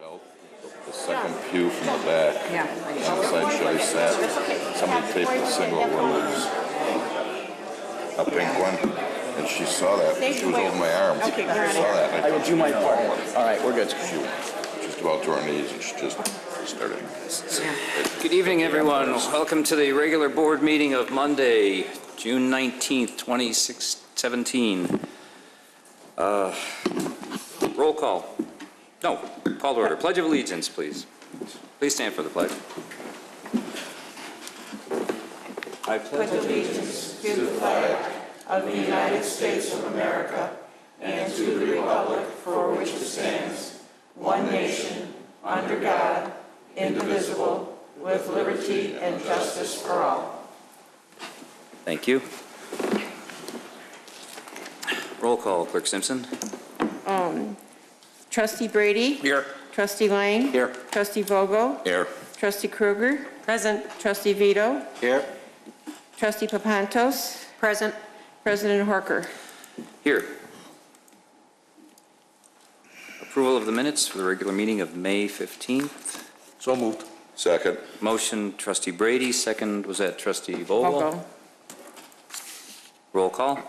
out the second pew from the back. Yeah. Inside Shelley sat. Somebody taped a single rose. A pink one. And she saw that. She was holding my arm. She saw that. And I will do my part. All right, we're good. she was just about to her knees and she just started. Good evening, everyone. Welcome to the regular board meeting of Monday, June 19th, 2017. Roll call. No, call to order. Pledge of Allegiance, please. Please stand for the pledge. I pledge allegiance to the flag of the United States of America and to the republic for which it stands, one nation, under God, indivisible, with liberty and justice for all. Thank you. Roll call, Clerk Simpson. Trustee Brady? Here. Trustee Lang? Here. Trustee Vogel? Here. Trustee Kruger? Present. Trustee Vito? Here. Trustee Papantos? Present. President Horker? Here. Approval of the minutes for the regular meeting of May 15th. So moved. Second. Motion, Trustee Brady. Second, was that Trustee Vogel? Roll call.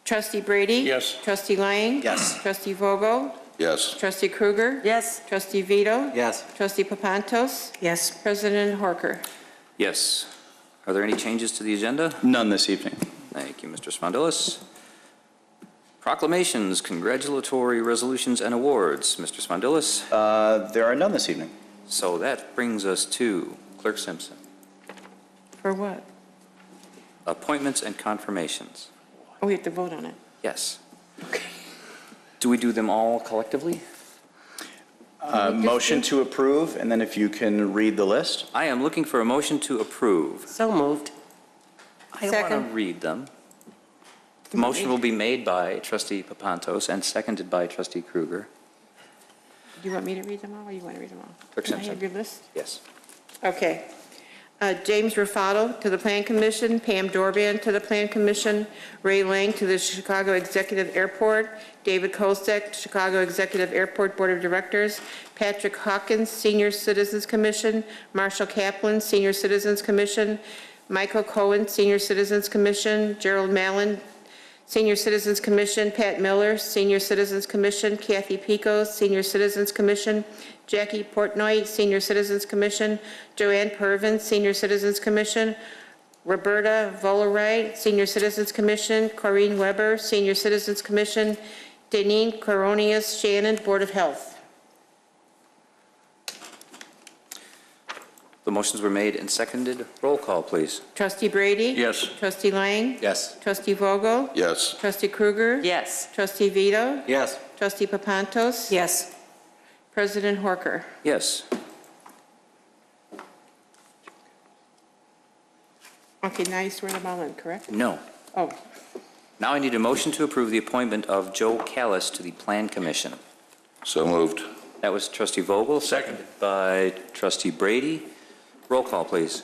Trustee Brady? Yes. Trustee Lang? Yes. Trustee Vogel? Yes. Trustee Kruger? Yes. Trustee Vito? Yes. Trustee Papantos? Yes. President Horker? Yes. Are there any changes to the agenda? None this evening. Thank you, Mr. Spondilis. Proclamations, congratulatory resolutions, and awards. Mr. Spondilis. There are none this evening. So that brings us to Clerk Simpson. For what? Appointments and confirmations. Oh, we have to vote on it. Yes. Do we do them all collectively? Motion to approve, and then if you can read the list. I am looking for a motion to approve. So moved. I don't want to read them. The motion will be made by Trustee Papantos and seconded by Trustee Kruger. Do you want me to read them all, or you want to read them all? Clerk Can I Simpson. have your list? Yes. Okay. James Rufato to the Plan Commission, Pam Dorban to the Plan Commission, Ray Lang to the Chicago Executive Airport, David Kostek, Chicago Executive Airport Board of Directors, Patrick Hawkins, Senior Citizens Commission, Marshall Kaplan, Senior Citizens Commission, Michael Cohen, Senior Citizens Commission, Gerald Mallon, Senior Citizens Commission, Pat Miller, Senior Citizens Commission, Kathy Pico, Senior Citizens Commission, Jackie Portnoy, Senior Citizens Commission, Joanne Pervin, Senior Citizens Commission, Roberta Volerite, Senior Citizens Commission, Corrine Weber, Senior Citizens Commission, Deneen Coronius Shannon, Board of Health. The motions were made and seconded. Roll call, please. Trustee Brady? Yes. Trustee Lang? Yes. Trustee Vogel? Yes. Trustee Kruger? Yes. Trustee Vito? Yes. Trustee Papantos? Yes. President Horker? Yes. Okay, now you swear them all in, correct? No. Oh, Now I need a motion to approve the appointment of Joe Callis to the Plan Commission. So moved. That was Trustee Vogel, seconded by Trustee Brady. Roll call, please.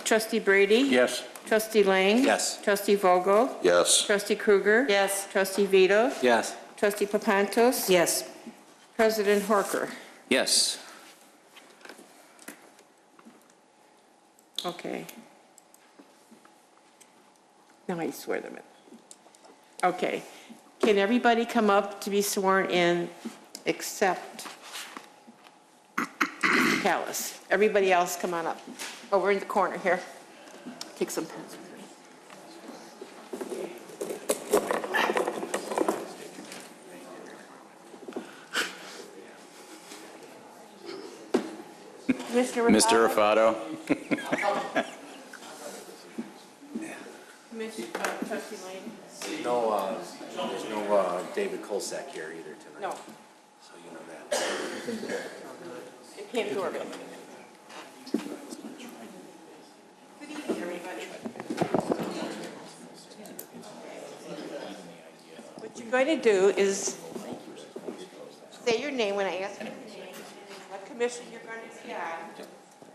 Trustee Brady? Yes. Trustee Lang? Yes. Trustee Vogel? Yes. Trustee Kruger? Yes. Trustee Vito? Yes. Trustee Papantos? Yes. President Horker? Yes. Okay. Now I swear them in. Okay. Can everybody come up to be sworn in except Callis? Everybody else come on up. Over in the corner here. Take some pens. Mr. Rufato. Trustee Lane? No, there's no David Kolsak here either tonight. No. So you know that. It came to orbit. Good evening, everybody. What you're going to do is say your name when I ask you your name, what commission you're going to be on,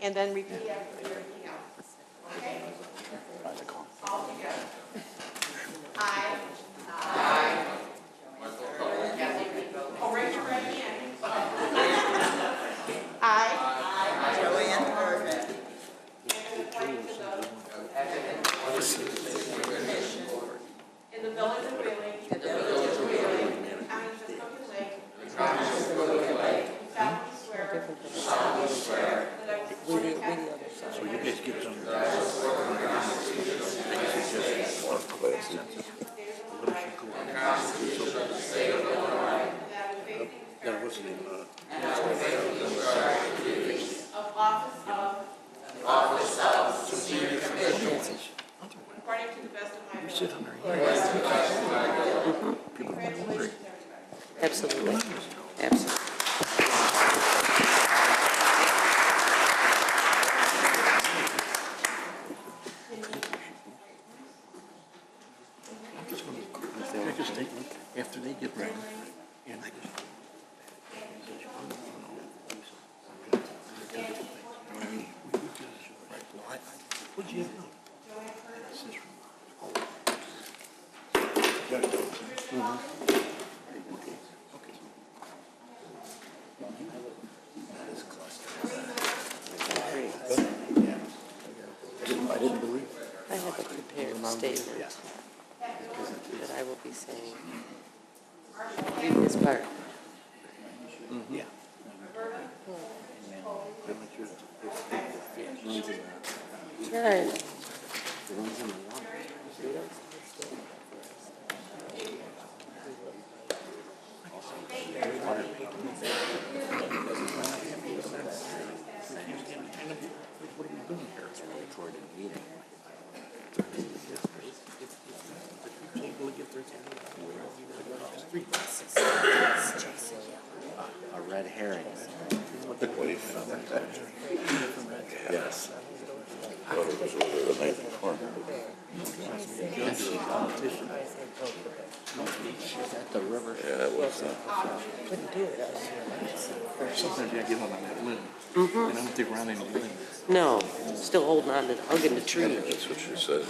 and then repeat after everything else. Okay? All together. I. Oh, I have a prepared statement that I will be saying. Read this part. Right. A red herring. Yes. Thought it was over the night before. At the river. Yeah, it was. Couldn't do it. Sometimes I get on that limb, and I don't think around any limb. No, still holding on to, hugging the tree. That's what she said.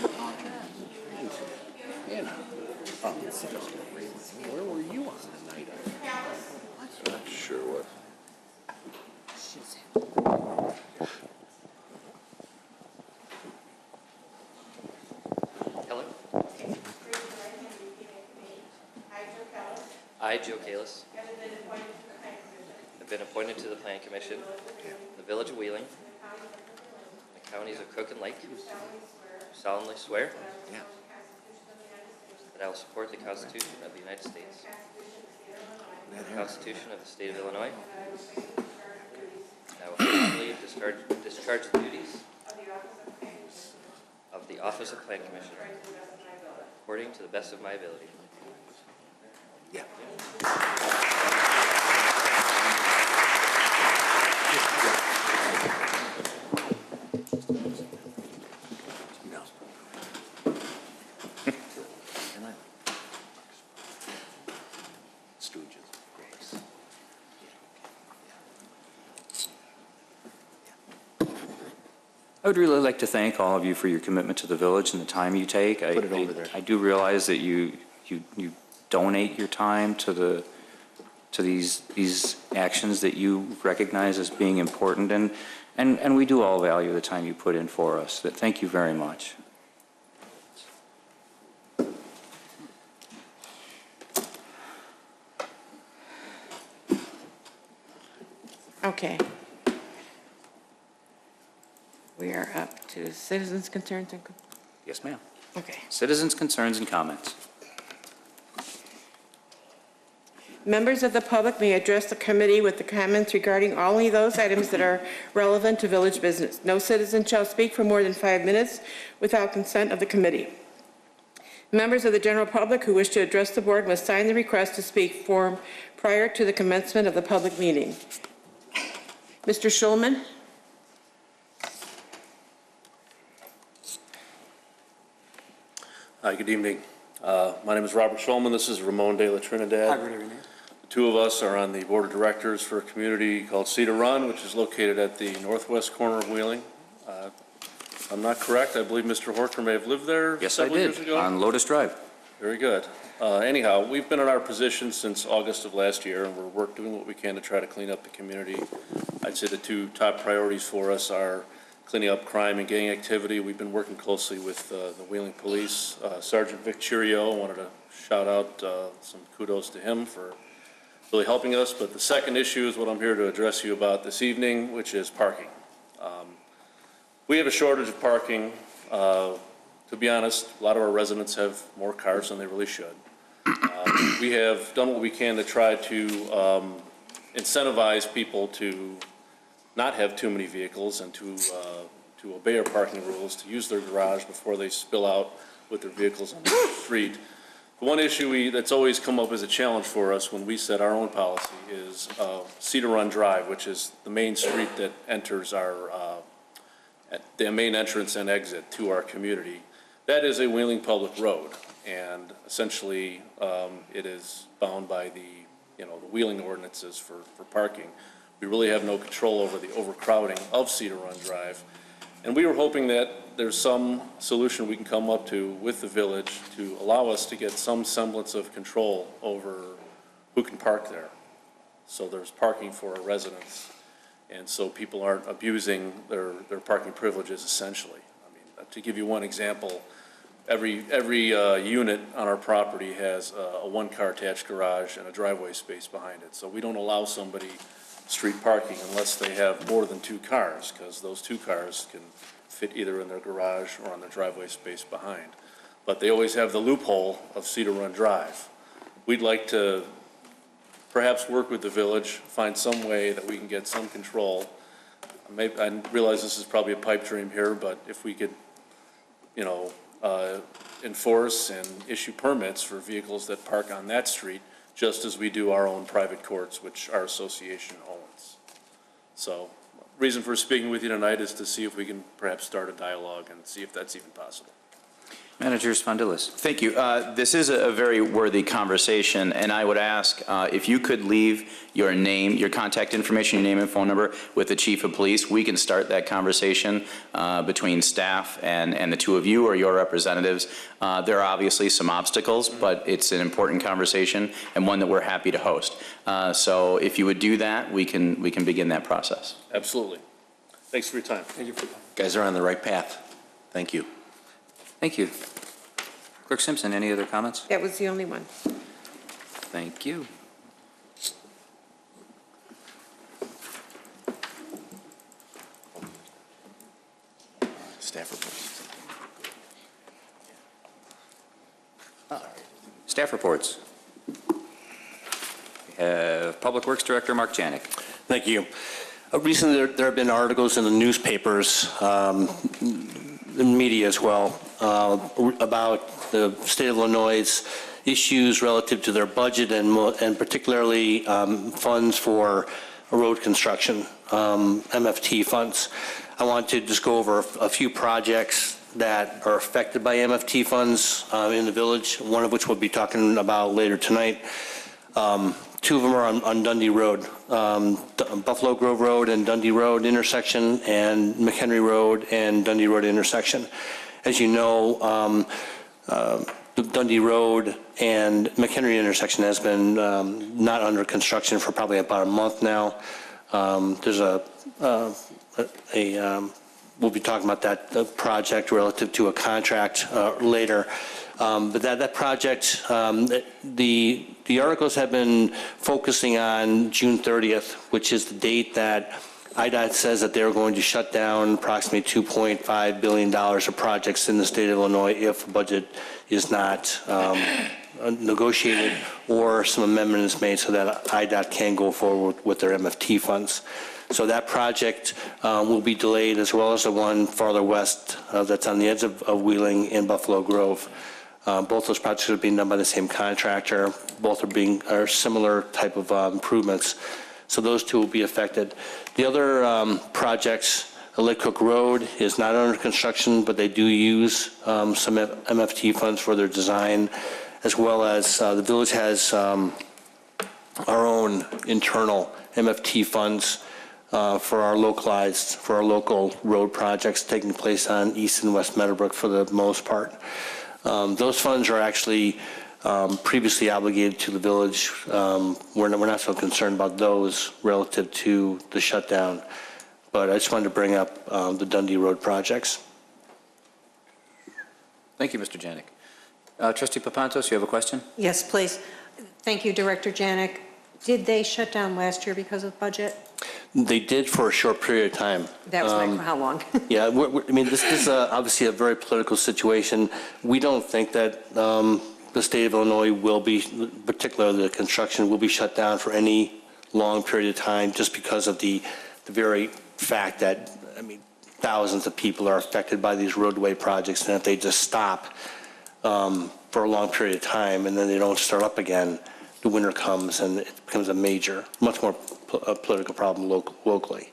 Where were you on the night of? Sure was. Hello. I, Joe Kalis, have been appointed to the Plan Commission, the Village of Wheeling, the counties of Cook and Lake. Solemnly swear Yeah. that I will support the Constitution of the United States, the Constitution of the State of Illinois. I will faithfully discharge the duties of the Office of Plan Commission according to the best of my ability. Yeah. Stooges, of course. I would really like to thank all of you for your commitment to the village and the time you take. Put it over there. I do realize that you donate your time to these actions that you recognize as being important, and we do all value the time you put in for us. Thank you very much. Okay. We are up to citizens' concerns and, Yes, ma'am. okay. Citizens' concerns and comments. Members of the public may address the committee with the comments regarding only those items that are relevant to village business. No citizen shall speak for more than 5 minutes without consent of the committee. Members of the general public who wish to address the board must sign the request to speak form prior to the commencement of the public meeting. Mr. Schulman? Hi, good evening. My name is Robert Schulman. This is Ramon de la Trinidad. Hi, good evening. The two of us are on the board of directors for a community called Cedar Run, which is located at the northwest corner of Wheeling. If I'm not correct, I believe Mr. Horker may have lived there Yes, I several years did, ago. on Lotus Drive. Very good. Anyhow, we've been in our position since August of last year, and we're doing what we can to try to clean up the community. I'd say the two top priorities for us are cleaning up crime and gang activity. We've been working closely with the Wheeling Police. Sergeant Vic Churio, wanted to shout out some kudos to him for really helping us. But the second issue is what I'm here to address you about this evening, which is parking. We have a shortage of parking. To be honest, a lot of our residents have more cars than they really should. We have done what we can to try to incentivize people to not have too many vehicles and to obey our parking rules, to use their garage before they spill out with their vehicles on the street. The one issue that's always come up as a challenge for us when we set our own policy is Cedar Run Drive, which is the main street that enters the main entrance and exit to our community. That is a Wheeling public road. and essentially it is bound by the wheeling ordinances for parking. We really have no control over the overcrowding of Cedar Run Drive. And we were hoping that there's some solution we can come up to with the village to allow us to get some semblance of control over who can park there. So there's parking for our residents, and so people aren't abusing their parking privileges essentially. I mean, to give you one example, every unit on our property has a one-car attached garage and a driveway space behind it. So we don't allow somebody street parking unless they have more than 2 cars, because those 2 cars can fit either in their garage or on their driveway space behind. But they always have the loophole of Cedar Run Drive. We'd like to perhaps work with the village, find some way that we can get some control. I realize this is probably a pipe dream here, but if we could, enforce and issue permits for vehicles that park on that street, just as we do our own private courts, which our association owns. So, reason for speaking with you tonight is to see if we can perhaps start a dialogue and see if that's even possible. Manager Spondulis. Thank you. This is a very worthy conversation, and I would ask if you could leave your name, your contact information, your name and phone number with the Chief of Police. We can start that conversation between staff and the two of you or your representatives. There are obviously some obstacles, but it's an important conversation and one that we're happy to host. So if you would do that, we can begin that process. Absolutely. Thanks for your time. You guys are on the right path. Thank you. Thank you. Clerk Simpson, any other comments? That was the only one. Thank you. Staff reports. Staff reports. We have Public Works Director Mark Janik. Thank you. Recently, there have been articles in the newspapers, the media as well, about the state of Illinois' issues relative to their budget and particularly funds for road construction, MFT funds. I want to just go over a few projects that are affected by MFT funds in the village, one of which we'll be talking about later tonight. 2 of them are on Dundee Road, Buffalo Grove Road and Dundee Road intersection, and McHenry Road and Dundee Road intersection. As you know, the Dundee Road and McHenry intersection has been not under construction for probably about a month now. There's we'll be talking about that project relative to a contract later. But that project, the articles have been focusing on June 30th, which is the date that IDOT says that they're going to shut down approximately $2.5 billion of projects in the state of Illinois if the budget is not negotiated or some amendments made so that IDOT can go forward with their MFT funds. So that project will be delayed, as well as the one farther west that's on the edge of Wheeling in Buffalo Grove. Both those projects are being done by the same contractor. Both are similar type of improvements. So those two will be affected. The other projects, Lick Cook Road is not under construction, but they do use some MFT funds for their design, as well as the village has our own internal MFT funds for our local road projects taking place on East and West Meadowbrook for the most part. Those funds are actually previously obligated to the village. We're not so concerned about those relative to the shutdown, but I just wanted to bring up the Dundee Road projects. Thank you, Mr. Janik. Trustee Papantos, you have a question? Yes, please. Thank you, Director Janik. Did they shut down last year because of budget? They did for a short period of time. That was how long? Yeah, I mean, this is obviously a very political situation. We don't think that the state of Illinois will be, particularly the construction, will be shut down for any long period of time just because of the very fact that, I mean, thousands of people are affected by these roadway projects, and if they just stop for a long period of time and then they don't start up again, the winter comes and it becomes a major, much more political problem locally.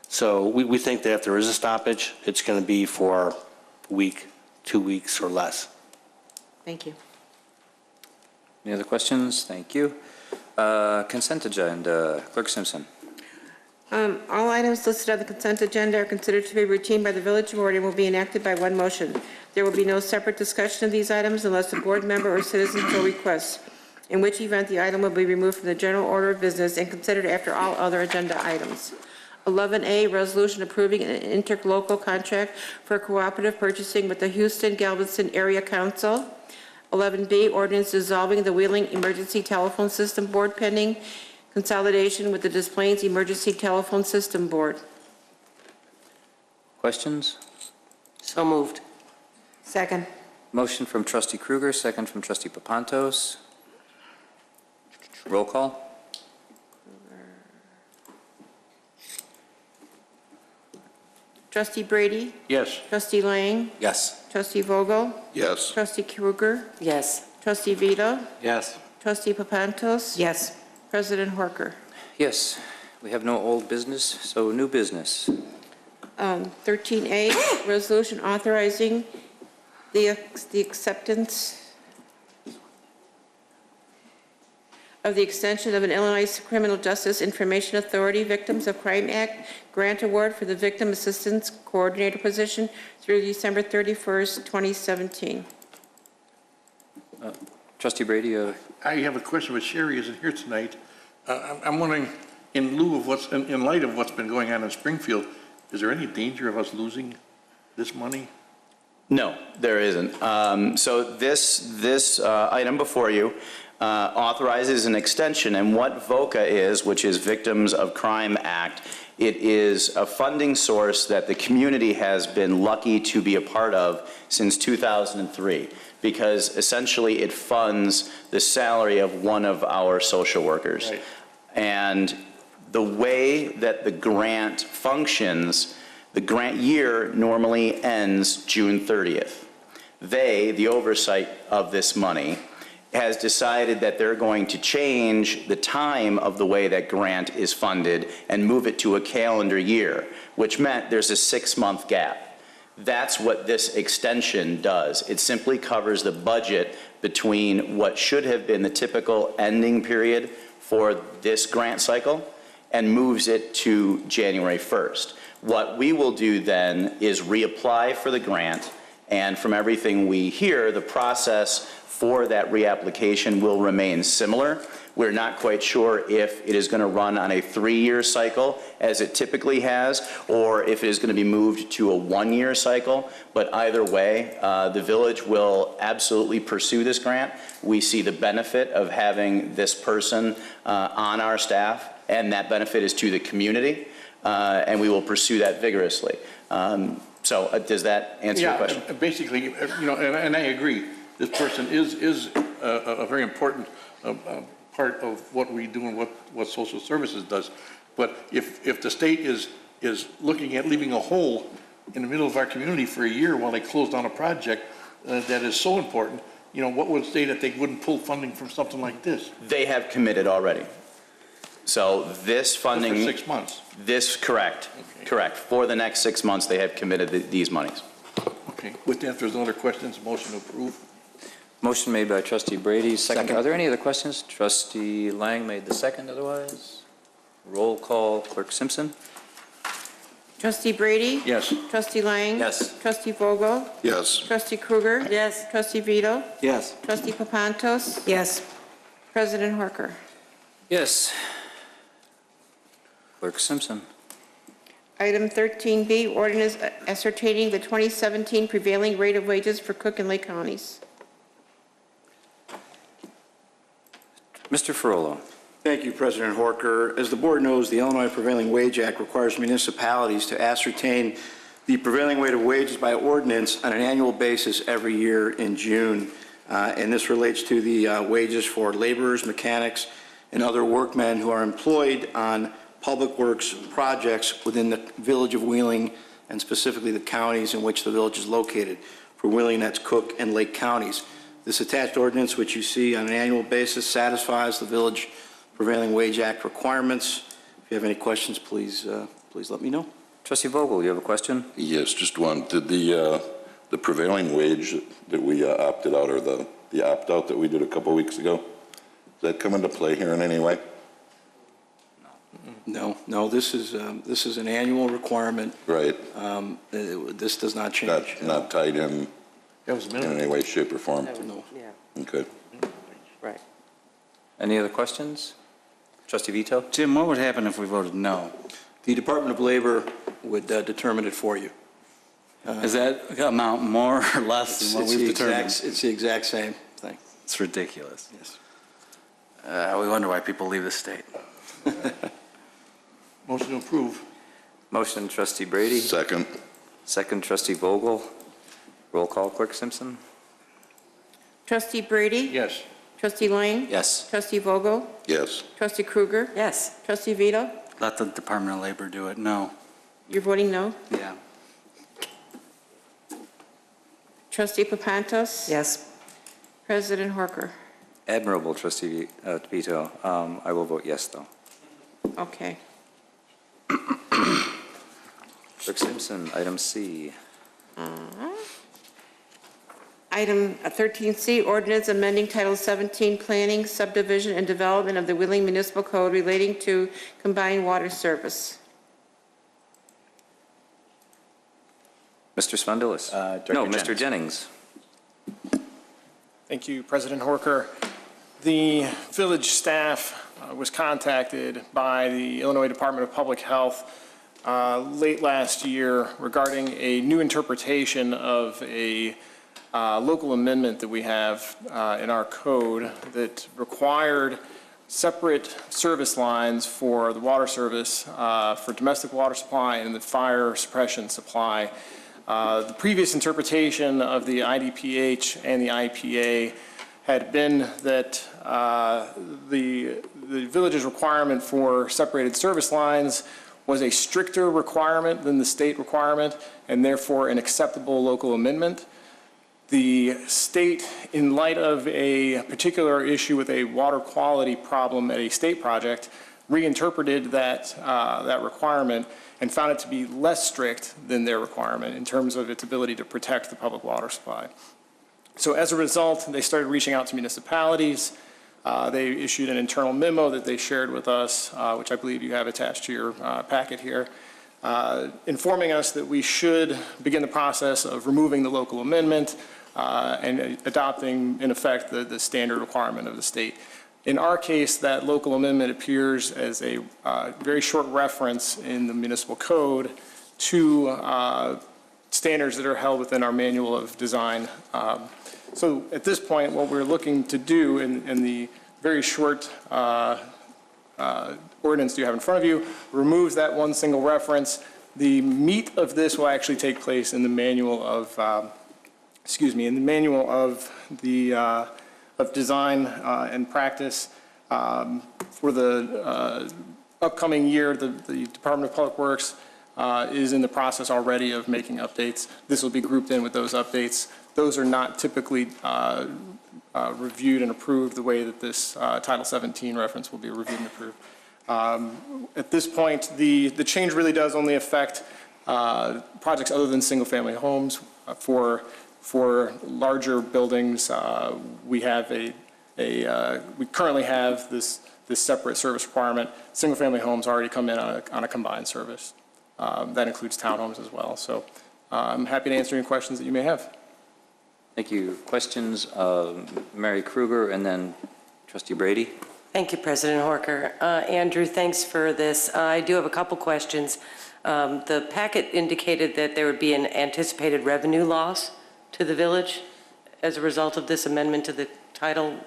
So we think that if there is a stoppage, it's going to be for a week, 2 weeks or less. Thank you. Any other questions? Thank you. Consent agenda, Clerk Simpson. All items listed on the consent agenda are considered to be routine by the village board and will be enacted by one motion. There will be no separate discussion of these items unless a board member or citizen so requests, in which event the item will be removed from the general order of business and considered after all other agenda items. 11A, resolution approving an interlocal contract for cooperative purchasing with the Houston-Galveston Area Council. 11B, ordinance dissolving the Wheeling Emergency Telephone System Board pending consolidation with the Des Plaines Emergency Telephone System Board. Questions? So moved. Second. Motion from Trustee Kruger, second from Trustee Papantos. Roll call. Trustee Brady? Yes. Trustee Lang? Yes. Trustee Vogel? Yes. Trustee Kruger? Yes. Trustee Vito? Yes. Trustee Papantos? Yes. President Horker. Yes. We have no old business, so new business. 13A, resolution authorizing the acceptance of the extension of an Illinois Criminal Justice Information Authority Victims of Crime Act grant award for the Victim Assistance Coordinator position through December 31st, 2017. Trustee Brady, I have a question, but Sherry isn't here tonight. I'm wondering, in lieu of in light of what's been going on in Springfield, is there any danger of us losing this money? No, there isn't. So this item before you authorizes an extension, and what VOCA is, which is Victims of Crime Act, it is a funding source that the community has been lucky to be a part of since 2003, because essentially it funds the salary of one of our social workers. Right. And the way that the grant functions, the grant year normally ends June 30th. The oversight of this money, has decided that they're going to change the time of the way that grant is funded and move it to a calendar year, which meant there's a 6-month gap. That's what this extension does. It simply covers the budget between what should have been the typical ending period for this grant cycle and moves it to January 1st. What we will do then is reapply for the grant, and from everything we hear, the process for that reapplication will remain similar. We're not quite sure if it is going to run on a 3-year cycle, as it typically has, or if it is going to be moved to a 1-year cycle. But either way, the village will absolutely pursue this grant. We see the benefit of having this person on our staff, and that benefit is to the community, and we will pursue that vigorously. So does that answer your question? Yeah, basically, you know, and I agree. This person is a very important part of what we do and what social services does. But if the state is looking at leaving a hole in the middle of our community for a year while they close down a project that is so important, you know, what would say that they wouldn't pull funding from something like this? They have committed already. So this funding... For 6 months? Correct. Okay. Correct. For the next 6 months, they have committed these monies. Okay. With that, if there's no other questions, motion to approve. motion made by Trustee Brady, second. Are there any other questions? Trustee Lang made the second, otherwise. Roll call, Clerk Simpson. Trustee Brady? Yes. Trustee Lang? Yes. Trustee Vogel? Yes. Trustee Kruger? Yes. Trustee Vito? Yes. Trustee Papantos? Yes. President Horker. Yes. Clerk Simpson. Item 13B, ordinance ascertaining the 2017 prevailing rate of wages for Cook and Lake counties. Mr. Ferrolo. Thank you, President Horker. As the board knows, the Illinois Prevailing Wage Act requires municipalities to ascertain the prevailing rate of wages by ordinance on an annual basis every year in June. And this relates to the wages for laborers, mechanics, and other workmen who are employed on public works projects within the village of Wheeling, and specifically the counties in which the village is located. For Wheeling, that's Cook and Lake counties. This attached ordinance, which you see on an annual basis, satisfies the Village Prevailing Wage Act requirements. If you have any questions, please let me know. Trustee Vogel, you have a question? Yes, just one. Did the prevailing wage that we opted out, or the the opt-out that we did a couple weeks ago? Does that come into play here in any way? No, this is an annual requirement. Right. This does not change. Not tied in any way, shape, or form? No. Yeah, Okay. right. Any other questions? Trustee Vito? Jim, what would happen if we voted no? The Department of Labor would determine it for you. Is that amount more or less than what we've determined? It's the exact same thing. It's ridiculous. Yes. We wonder why people leave the state. Motion to approve. Motion, Trustee Brady. Second. Second, Trustee Vogel. Roll call, Clerk Simpson. Trustee Brady? Yes. Trustee Lang? Yes. Trustee Vogel? Yes. Trustee Krueger? Yes. Trustee Vito? Let the Department of Labor do it. No. You're voting no? Yeah. Trustee Papantos? Yes. President Horker? Admirable, Trustee Vito. I will vote yes, though. Okay. Clerk Simpson, item C. Item 13C, ordinance amending Title 17 Planning, Subdivision, and Development of the Wheeling Municipal Code relating to combined water service. Mr. Spondilis. No, Mr. Jennings. Thank you, President Horker. The village staff was contacted by the Illinois Department of Public Health late last year regarding a new interpretation of a local amendment that we have in our code that required separate service lines for the water service, for domestic water supply and the fire suppression supply. The previous interpretation of the IDPH and the IPA had been that the village's requirement for separated service lines was a stricter requirement than the state requirement and therefore an acceptable local amendment. The state, in light of a particular issue with a water quality problem at a state project, reinterpreted that requirement and found it to be less strict than their requirement in terms of its ability to protect the public water supply. So as a result, they started reaching out to municipalities. They issued an internal memo that they shared with us, which I believe you have attached to your packet here, informing us that we should begin the process of removing the local amendment and adopting, in effect, the standard requirement of the state. In our case, that local amendment appears as a very short reference in the municipal code to standards that are held within our manual of design. So at this point, what we're looking to do in the very short ordinance you have in front of you removes that one single reference. The meat of this will actually take place in the manual of, of design and practice. For the upcoming year, the Department of Public Works is in the process already of making updates. This will be grouped in with those updates. Those are not typically reviewed and approved the way that this Title 17 reference will be reviewed and approved. At this point, the change really does only affect projects other than single-family homes. For larger buildings, we currently have this separate service requirement. Single-family homes already come in on a combined service. That includes townhomes as well. So I'm happy to answer any questions that you may have. Thank you. Questions of Mary Krueger and then Trustee Brady. Thank you, President Horker. Andrew, thanks for this. I do have a couple questions. The packet indicated that there would be an anticipated revenue loss to the village as a result of this amendment to the title.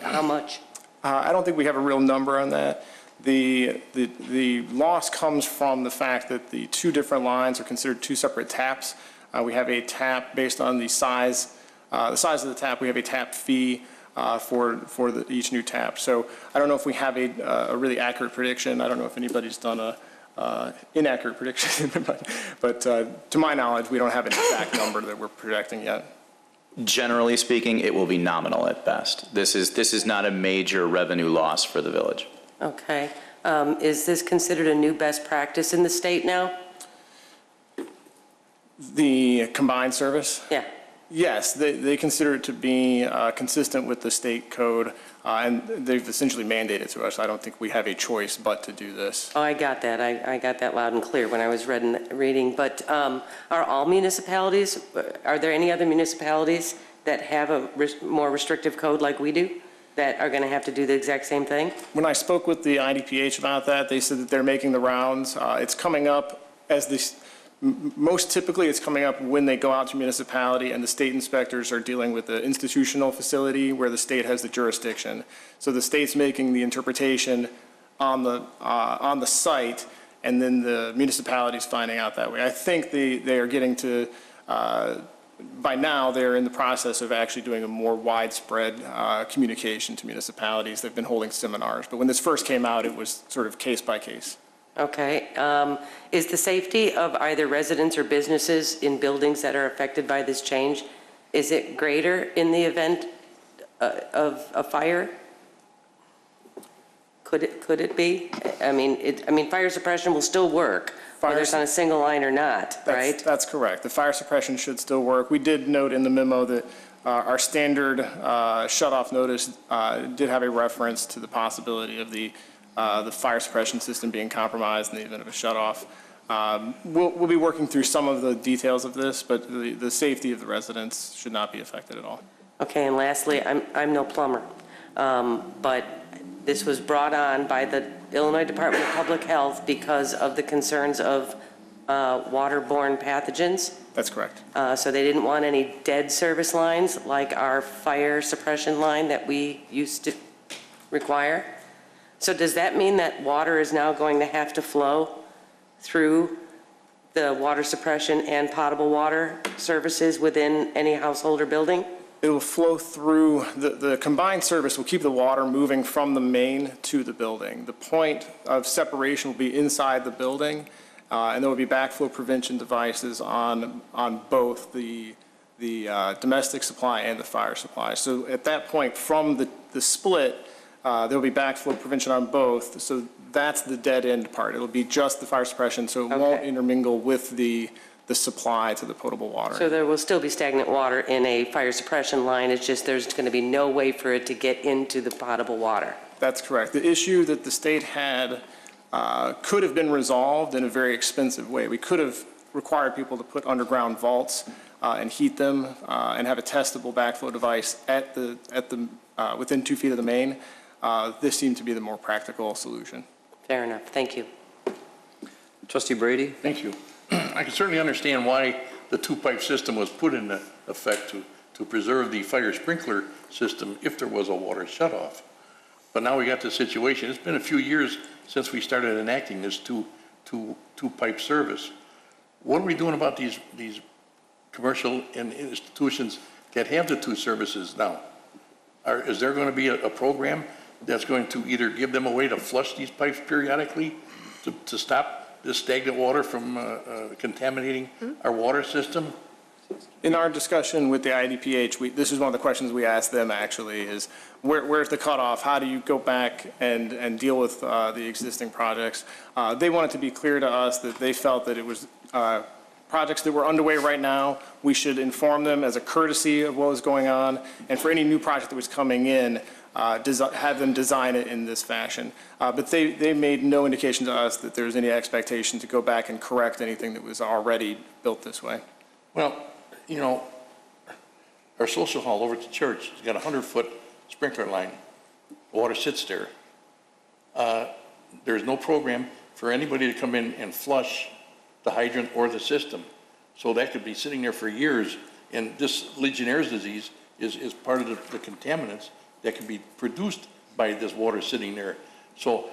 How much? I don't think we have a real number on that. The loss comes from the fact that the two different lines are considered two separate taps. We have a tap based on the size of the tap. We have a tap fee for each new tap. So I don't know if we have a really accurate prediction. I don't know if anybody's done a inaccurate prediction, but to my knowledge, we don't have an exact number that we're projecting yet. Generally speaking, it will be nominal at best. This is not a major revenue loss for the village. Okay. Is this considered a new best practice in the state now? The combined service? Yeah. Yes, they consider it to be consistent with the state code, and they've essentially mandated to us. I don't think we have a choice but to do this. Oh, I got that. I got that loud and clear when I was reading. But are all municipalities, are there any other municipalities that have a more restrictive code like we do that are going to have to do the exact same thing? When I spoke with the IDPH about that, they said that they're making the rounds. It's coming up as this. Most typically, it's coming up when they go out to municipality and the state inspectors are dealing with the institutional facility where the state has the jurisdiction. So the state's making the interpretation on the site, and then the municipality's finding out that way. I think they are getting to, by now, they're in the process of actually doing a more widespread communication to municipalities. They've been holding seminars, but when this first came out, it was sort of case by case. Okay. Is the safety of either residents or businesses in buildings that are affected by this change, is it greater in the event of a fire? Could it be? I mean, fire suppression will still work, whether it's on a single line or not, right? That's correct. The fire suppression should still work. We did note in the memo that our standard shut-off notice did have a reference to the possibility of the fire suppression system being compromised in the event of a shutoff. We'll be working through some of the details of this, but the safety of the residents should not be affected at all. Okay, and lastly, I'm no plumber, but this was brought on by the Illinois Department of Public Health because of the concerns of waterborne pathogens. That's correct. So they didn't want any dead service lines like our fire suppression line that we used to require. So does that mean that water is now going to have to flow through the water suppression and potable water services within any household or building? It will flow through, the combined service will keep the water moving from the main to the building. The point of separation will be inside the building, and there will be backflow prevention devices on both the domestic supply and the fire supply. So at that point, from the split, there'll be backflow prevention on both, so that's the dead end part. It'll be just the fire suppression, so it won't intermingle with the supply to the potable water. So there will still be stagnant water in a fire suppression line, it's just there's going to be no way for it to get into the potable water. That's correct. The issue that the state had could have been resolved in a very expensive way. We could have required people to put underground vaults and heat them and have a testable backflow device at the within 2 feet of the main. This seemed to be the more practical solution. Fair enough. Thank you. Trustee Brady? Thank you. I can certainly understand why the two-pipe system was put in effect to preserve the fire sprinkler system if there was a water shutoff. But now we got the situation. It's been a few years since we started enacting this two-pipe service. What are we doing about these commercial and institutions that have the two services now? Is there going to be a program that's going to either give them a way to flush these pipes periodically to stop this stagnant water from contaminating our water system? In our discussion with the IDPH, this is one of the questions we asked them actually, is where's the cutoff? How do you go back and deal with the existing projects? They wanted to be clear to us that they felt that it was projects that were underway right now, we should inform them as a courtesy of what was going on, and for any new project that was coming in, have them design it in this fashion. But they made no indication to us that there's any expectation to go back and correct anything that was already built this way. Well, you know, our social hall over at the church has got a 100-foot sprinkler line. Water sits there. There's no program for anybody to come in and flush the hydrant or the system. So that could be sitting there for years. And this Legionnaire's disease is part of the contaminants that can be produced by this water sitting there. So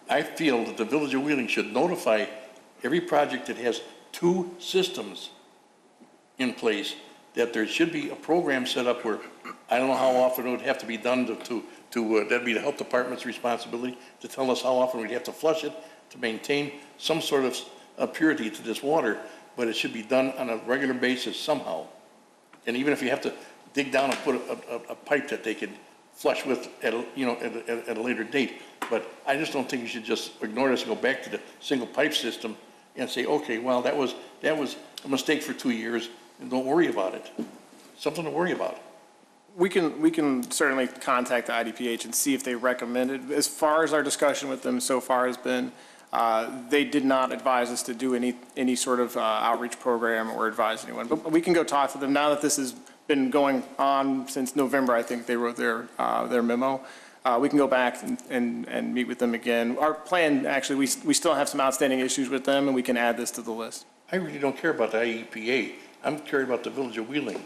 I feel that the Village of Wheeling should notify every project that has two systems in place that there should be a program set up where, I don't know how often it would have to be done that'd be the health department's responsibility to tell us how often we'd have to flush it to maintain some sort of purity to this water, but it should be done on a regular basis somehow. And even if you have to dig down and put a pipe that they could flush with at a later date. But I just don't think you should just ignore this and go back to the single pipe system and say, okay, well, that was a mistake for 2 years and don't worry about it. something to worry about. We can certainly contact the IDPH and see if they recommend it. As far as our discussion with them so far has been, they did not advise us to do any sort of outreach program or advise anyone. But we can go talk to them now that this has been going on since November. I think they wrote their memo. We can go back and meet with them again. Our plan, actually, we still have some outstanding issues with them, and we can add this to the list. I really don't care about the IEPA. I'm caring about the Village of Wheeling.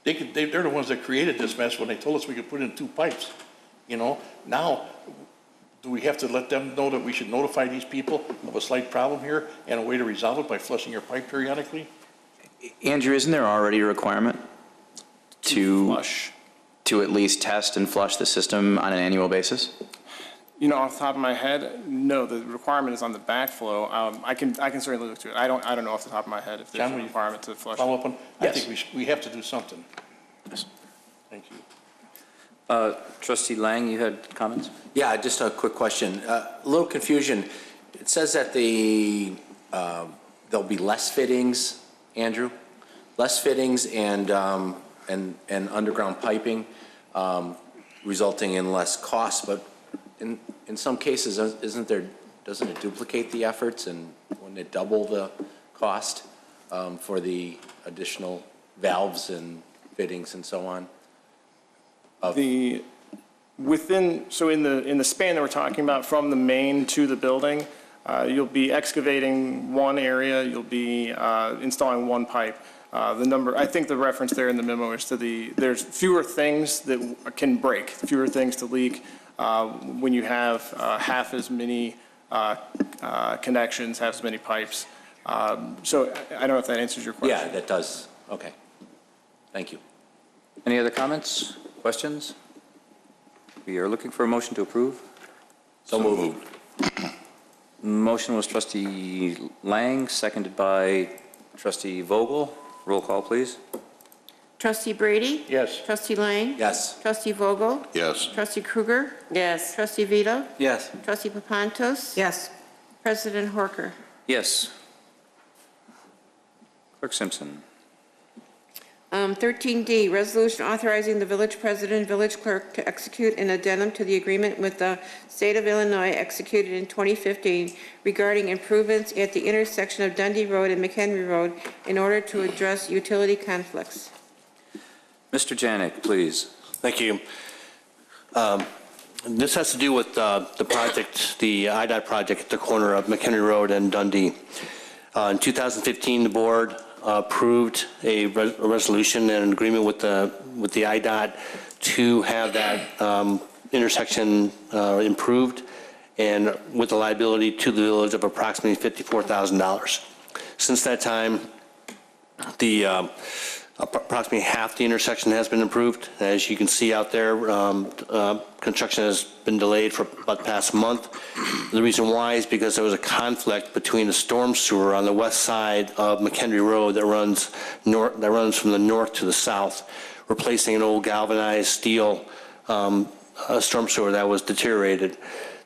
They're the ones that created this mess when they told us we could put in 2 pipes. You know, now, do we have to let them know that we should notify these people of a slight problem here and a way to resolve it by flushing your pipe periodically? Andrew, isn't there already a requirement to at least test and flush the system on an annual basis? You know, off the top of my head, no, the requirement is on the backflow. I can certainly look to it. I don't know off the top of my head if there's a requirement to flush. Follow up on? Yes. I think we have to do something. Yes. Thank you. Trustee Lang, you had comments? Yeah, just a quick question. A little confusion. It says that there'll be less fittings, Andrew? Less fittings and underground piping, resulting in less cost, but in some cases, doesn't it duplicate the efforts, and wouldn't it double the cost for the additional valves and fittings and so on? In the span that we're talking about from the main to the building, you'll be excavating one area, you'll be installing one pipe. I think the reference there in the memo is to there's fewer things that can break, fewer things to leak when you have half as many connections, half as many pipes. So I don't know if that answers your question. Yeah, that does. Okay. Thank you. Any other comments, questions? We are looking for a motion to approve. So moved. Motion was Trustee Lang, seconded by Trustee Vogel. Roll call, please. Trustee Brady? Yes. Trustee Lang? Yes. Trustee Vogel? Yes. Trustee Kruger? Yes. Trustee Vito? Yes. Trustee Papantos? Yes. President Horker? Yes. Clerk Simpson. 13D, resolution authorizing the village president and village clerk to execute an addendum to the agreement with the state of Illinois executed in 2015 regarding improvements at the intersection of Dundee Road and McHenry Road in order to address utility conflicts. Mr. Janik, please. Thank you. This has to do with the project, the IDOT project at the corner of McHenry Road and Dundee. In 2015, the board approved a resolution and an agreement with the IDOT to have that intersection improved, and with a liability to the village of approximately $54,000. Since that time, approximately half the intersection has been improved. As you can see out there, construction has been delayed for about the past month. The reason why is because there was a conflict between the storm sewer on the west side of McHenry Road that runs from the north to the south, replacing an old galvanized steel storm sewer that was deteriorated.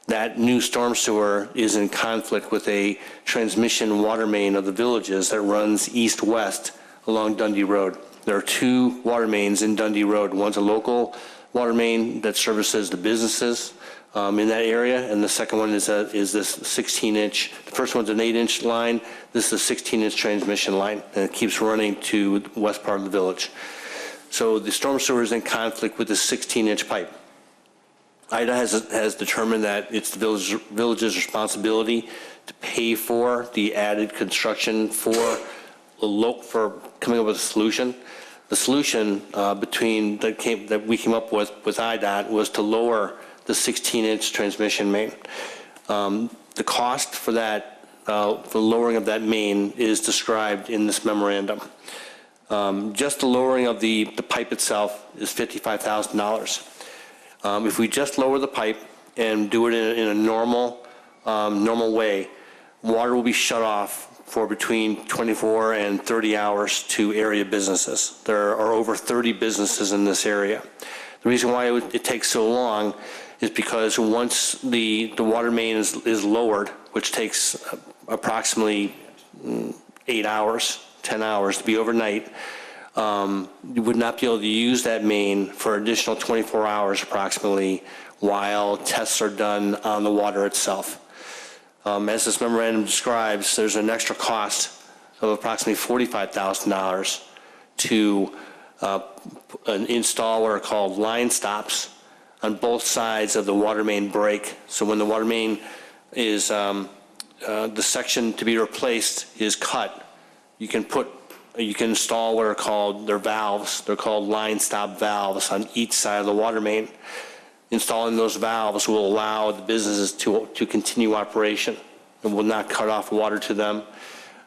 That new storm sewer is in conflict with a transmission water main of the villages that runs east-west along Dundee Road. There are 2 water mains in Dundee Road. One's a local water main that services the businesses in that area, and the second one is this 16-inch. The first one's an 8-inch line. This is a 16-inch transmission line, and it keeps running to the west part of the village. So the storm sewer is in conflict with the 16-inch pipe. IDA has determined that it's the village's responsibility to pay for the added construction for coming up with a solution. The solution that we came up with IDOT was to lower the 16-inch transmission main. The cost for that, for lowering of that main, is described in this memorandum. Just the lowering of the pipe itself is $55,000. If we just lower the pipe and do it in a normal way, water will be shut off for between 24 and 30 hours to area businesses. There are over 30 businesses in this area. The reason why it takes so long is because once the water main is lowered, which takes approximately 8 hours, 10 hours to be overnight, you would not be able to use that main for additional 24 hours approximately while tests are done on the water itself. As this memorandum describes, there's an extra cost of approximately $45,000 to install what are called line stops on both sides of the water main break. So when the water main is, the section to be replaced is cut, you can install what are called, they're valves, they're called line stop valves on each side of the water main. Installing those valves will allow the businesses to continue operation and will not cut off water to them.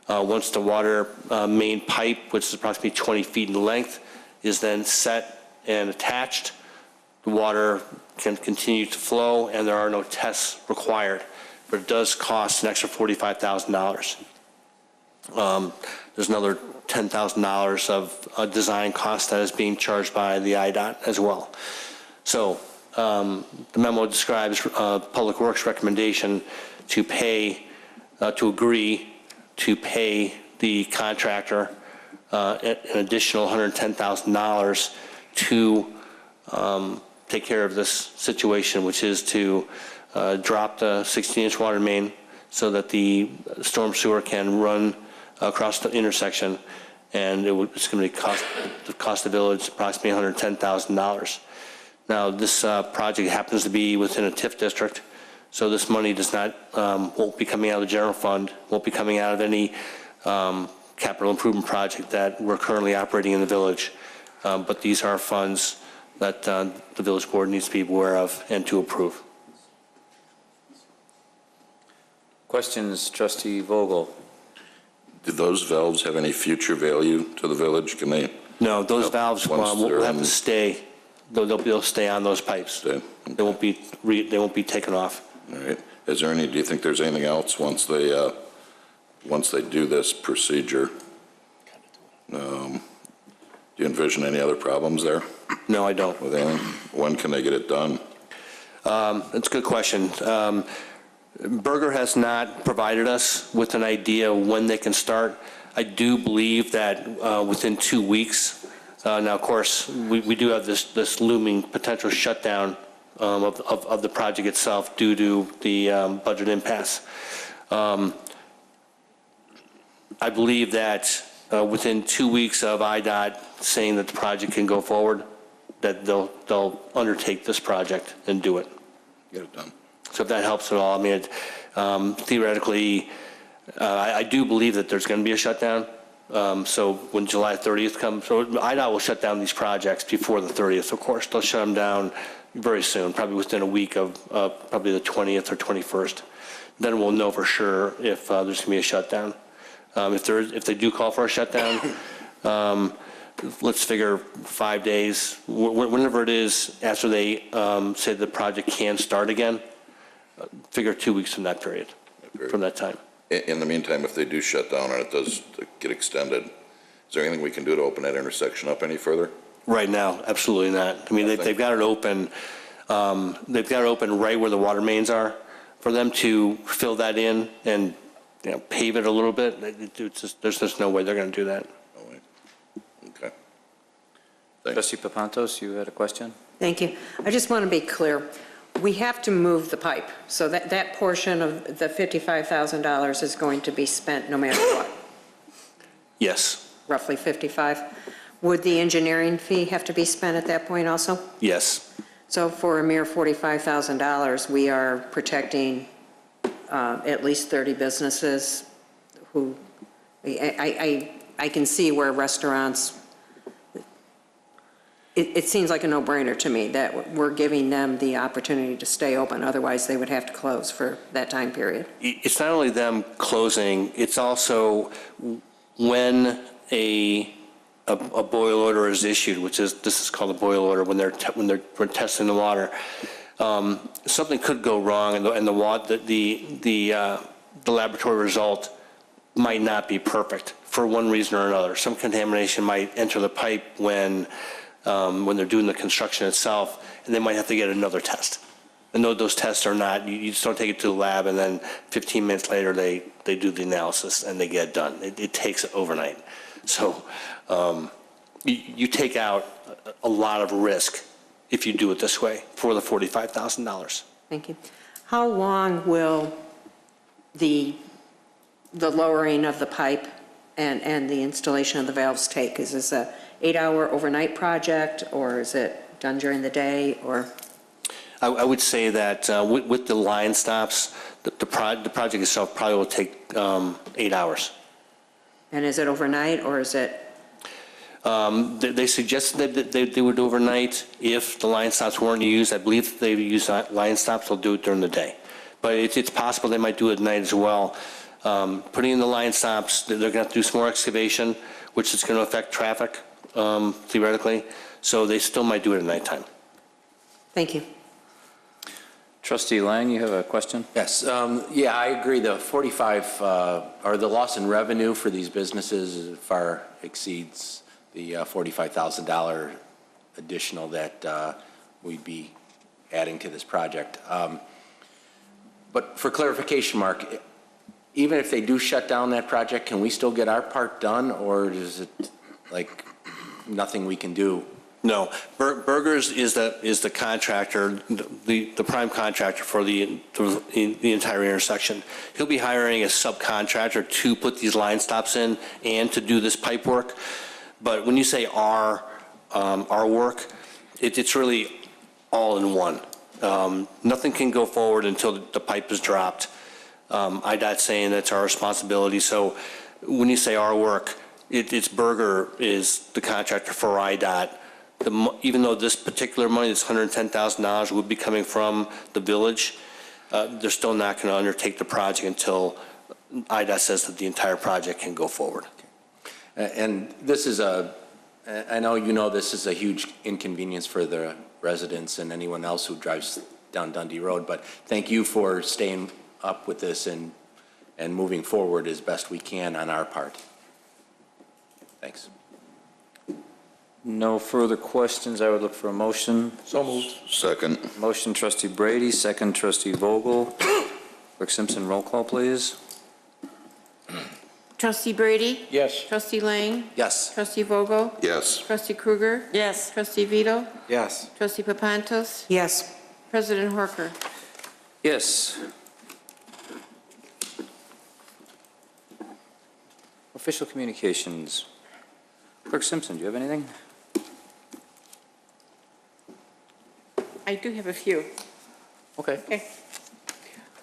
Once the water main pipe, which is approximately 20 feet in length, is then set and attached, the water can continue to flow and there are no tests required, but it does cost an extra $45,000. There's another $10,000 of design cost that is being charged by the IDOT as well. So the memo describes Public Works recommendation to pay, to agree to pay the contractor an additional $110,000 to take care of this situation, which is to drop the 16-inch water main so that the storm sewer can run across the intersection, and it's going to cost the village approximately $110,000. Now, this project happens to be within a TIF district, so this money does not won't be coming out of the general fund, won't be coming out of any capital improvement project that we're currently operating in the village. But these are funds that the village board needs to be aware of and to approve. Questions, Trustee Vogel? Do those valves have any future value to the village? Can they? No, those valves will have to stay. They'll be able to stay on those pipes. Stay. They won't be taken off. All right. Is there any? Do you think there's anything else once they do this procedure? Do you envision any other problems there? No, I don't. With anything? When can they get it done? That's a good question. Berger has not provided us with an idea when they can start. I do believe that within 2 weeks. Now, of course, we do have this looming potential shutdown of the project itself due to the budget impasse. I believe that within 2 weeks of IDOT saying that the project can go forward, that they'll undertake this project and do it. Get it done. So if that helps at all, I mean, theoretically, I do believe that there's going to be a shutdown. So when July 30th comes, so IDOT will shut down these projects before the 30th, of course. They'll shut them down very soon, probably within a week of probably the 20th or 21st. Then we'll know for sure if there's going to be a shutdown. If they do call for a shutdown, let's figure 5 days, whenever it is after they say the project can start again, figure 2 weeks from that period, from that time. In the meantime, if they do shut down and it does get extended, is there anything we can do to open that intersection up any further? Right now, absolutely not. I mean, they've got it open. They've got it open right where the water mains are. For them to fill that in and pave it a little bit, there's just no way they're going to do that. Oh, wait. Okay. Thanks. Trustee Papantos, you had a question? Thank you. I just want to be clear. We have to move the pipe, so that portion of the $55,000 is going to be spent no matter what. Yes. Roughly 55. Would the engineering fee have to be spent at that point also? Yes. So for a mere $45,000, we are protecting at least 30 businesses who, I can see where restaurants, it seems like a no-brainer to me that we're giving them the opportunity to stay open. Otherwise, they would have to close for that time period. It's not only them closing, it's also when a boil order is issued, this is called a boil order when they're testing the water. Something could go wrong, and the laboratory result might not be perfect for one reason or another. Some contamination might enter the pipe when they're doing the construction itself, and they might have to get another test. And those tests are not, you just don't take it to the lab, and then 15 minutes later they do the analysis and they get it done. It takes overnight. So you take out a lot of risk if you do it this way for the $45,000. Thank you. How long will the lowering of the pipe and the installation of the valves take? Is this a 8-hour overnight project, or is it done during the day, or? I would say that with the line stops, the project itself probably will take 8 hours. And is it overnight, or is it? They suggested that they would overnight if the line stops weren't used. I believe if they use line stops, they'll do it during the day. But it's possible they might do it at night as well. Putting in the line stops, they're going to have to do some more excavation, which is going to affect traffic, theoretically. So they still might do it at nighttime. Thank you. Trustee Lang, you have a question? Yes, yeah, I agree. The 45, or the loss in revenue for these businesses far exceeds the $45,000 additional that we'd be adding to this project. But for clarification, Mark, even if they do shut down that project, can we still get our part done, or is it like nothing we can do? No, Berger's is the contractor, the prime contractor for the entire intersection. He'll be hiring a subcontractor to put these line stops in and to do this pipe work. But when you say our work, it's really all in one. Nothing can go forward until the pipe is dropped. IDOT's saying that's our responsibility. So when you say our work, it's Berger is the contractor for IDOT. Even though this particular money, this $110,000, would be coming from the village, they're still not going to undertake the project until IDOT says that the entire project can go forward. And this is I know you know this is a huge inconvenience for the residents and anyone else who drives down Dundee Road, but thank you for staying up with this and moving forward as best we can on our part. Thanks. No further questions. I would look for a motion. So moved. Second. Motion, Trustee Brady, second, Trustee Vogel. Clerk Simpson, roll call, please. Trustee Brady? Yes. Trustee Lang? Yes. Trustee Vogel? Yes. Trustee Krueger? Yes. Trustee Vito? Yes. Trustee Papantos? Yes. President Horker? Yes. Official communications. Clerk Simpson, do you have anything? I do have a few. Okay. Okay.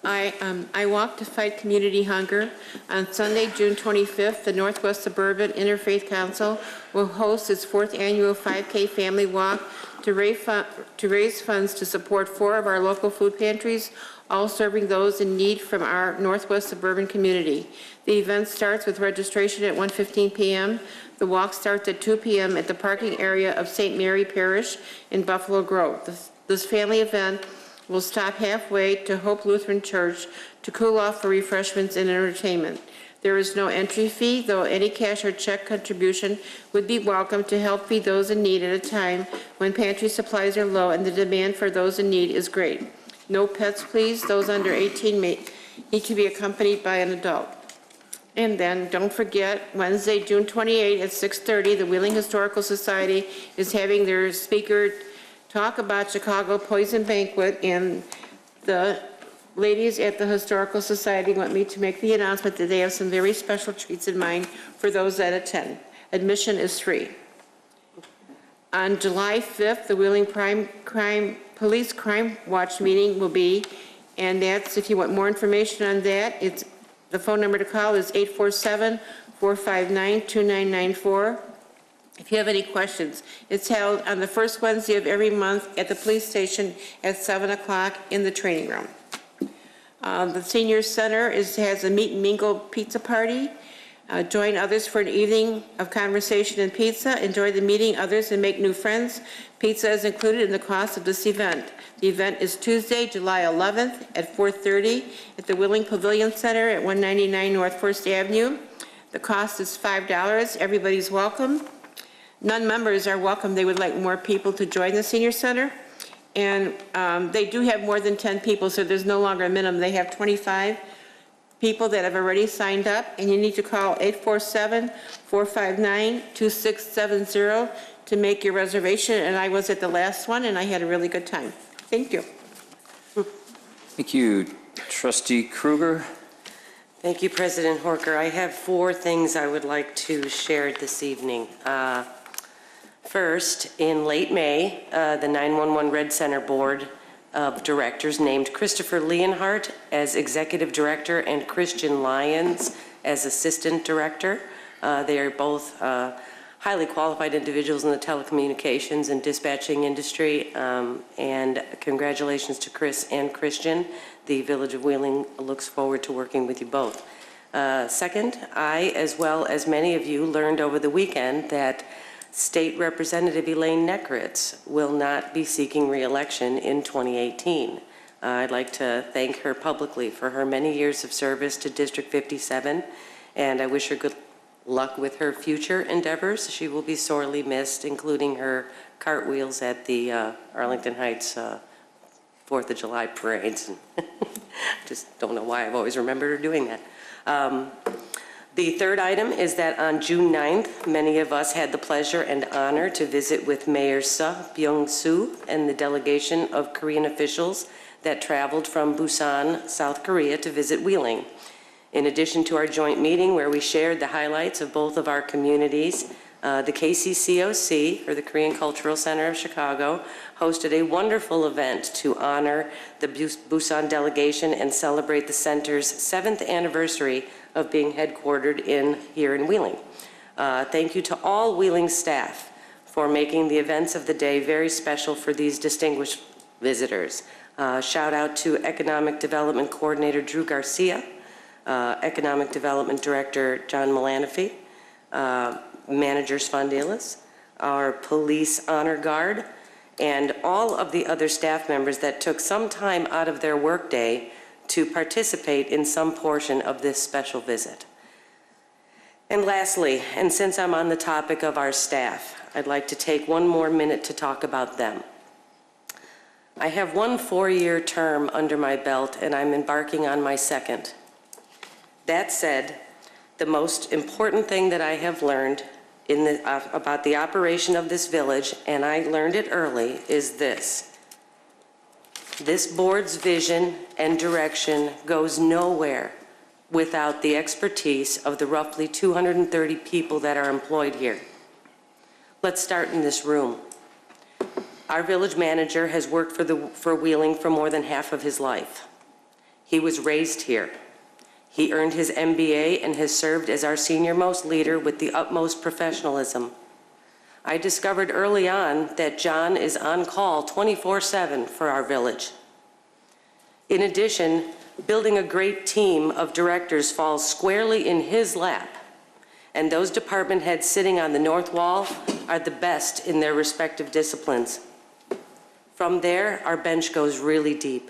I walk to fight community hunger. On Sunday, June 25th, the Northwest Suburban Interfaith Council will host its 4th annual 5K family walk to raise funds to support 4 of our local food pantries, all serving those in need from our Northwest Suburban community. The event starts with registration at 1:15 p.m. The walk starts at 2 p.m. at the parking area of St. Mary Parish in Buffalo Grove. This family event will stop halfway to Hope Lutheran Church to cool off for refreshments and entertainment. There is no entry fee, though any cash or check contribution would be welcome to help feed those in need at a time when pantry supplies are low and the demand for those in need is great. No pets, please. Those under 18 need to be accompanied by an adult. And then, don't forget, Wednesday, June 28 at 6:30, the Wheeling Historical Society is having their speaker talk about Chicago Poison Banquet, and the ladies at the Historical Society want me to make the announcement that they have some very special treats in mind for those that attend. Admission is free. On July 5th, the Wheeling Police Crime Watch meeting will be, and that's, if you want more information on that, the phone number to call is 847-459-2994. If you have any questions, it's held on the first Wednesday of every month at the police station at 7 o'clock in the training room. The Senior Center has a meet and mingle pizza party. Join others for an evening of conversation and pizza. Enjoy the meeting others and make new friends. Pizza is included in the cost of this event. The event is Tuesday, July 11th at 4:30 at the Wheeling Pavilion Center at 199 North First Avenue. The cost is $5. Everybody's welcome. Non-members are welcome. They would like more people to join the Senior Center. And they do have more than 10 people, so there's no longer a minimum. They have 25. people that have already signed up, and you need to call 847-459-2670 to make your reservation. And I was at the last one, and I had a really good time. Thank you. Thank you. Trustee Kruger? Thank you, President Horker. I have 4 things I would like to share this evening. First, in late May, the 911 Red Center Board of Directors named Christopher Leonhardt as Executive Director and Christian Lyons as Assistant Director. They are both highly qualified individuals in the telecommunications and dispatching industry, and congratulations to Chris and Christian. The Village of Wheeling looks forward to working with you both. Second, I, as well as many of you, learned over the weekend that State Representative Elaine Neckeritz will not be seeking re-election in 2018. I'd like to thank her publicly for her many years of service to District 57, and I wish her good luck with her future endeavors. She will be sorely missed, including her cartwheels at the Arlington Heights 4th of July parades. Just don't know why I've always remembered her doing that. The third item is that on June 9th, many of us had the pleasure and honor to visit with Mayor Suh Byung-soo and the delegation of Korean officials that traveled from Busan, South Korea to visit Wheeling. In addition to our joint meeting where we shared the highlights of both of our communities, the KCCOC, or the Korean Cultural Center of Chicago, hosted a wonderful event to honor the Busan delegation and celebrate the center's 7th anniversary of being headquartered here in Wheeling. Thank you to all Wheeling staff for making the events of the day very special for these distinguished visitors. Shout out to Economic Development Coordinator Drew Garcia, Economic Development Director John Malanofi, Manager Spondilis, our Police Honor Guard, and all of the other staff members that took some time out of their workday to participate in some portion of this special visit. And lastly, and since I'm on the topic of our staff, I'd like to take one more minute to talk about them. I have one 4-year term under my belt, and I'm embarking on my 2nd. That said, the most important thing that I have learned about the operation of this village, and I learned it early, is this. This board's vision and direction goes nowhere without the expertise of the roughly 230 people that are employed here. Let's start in this room. Our village manager has worked for Wheeling for more than half of his life. He was raised here. He earned his MBA and has served as our senior-most leader with the utmost professionalism. I discovered early on that John is on call 24/7 for our village. In addition, building a great team of directors falls squarely in his lap, and those department heads sitting on the north wall are the best in their respective disciplines. From there, our bench goes really deep.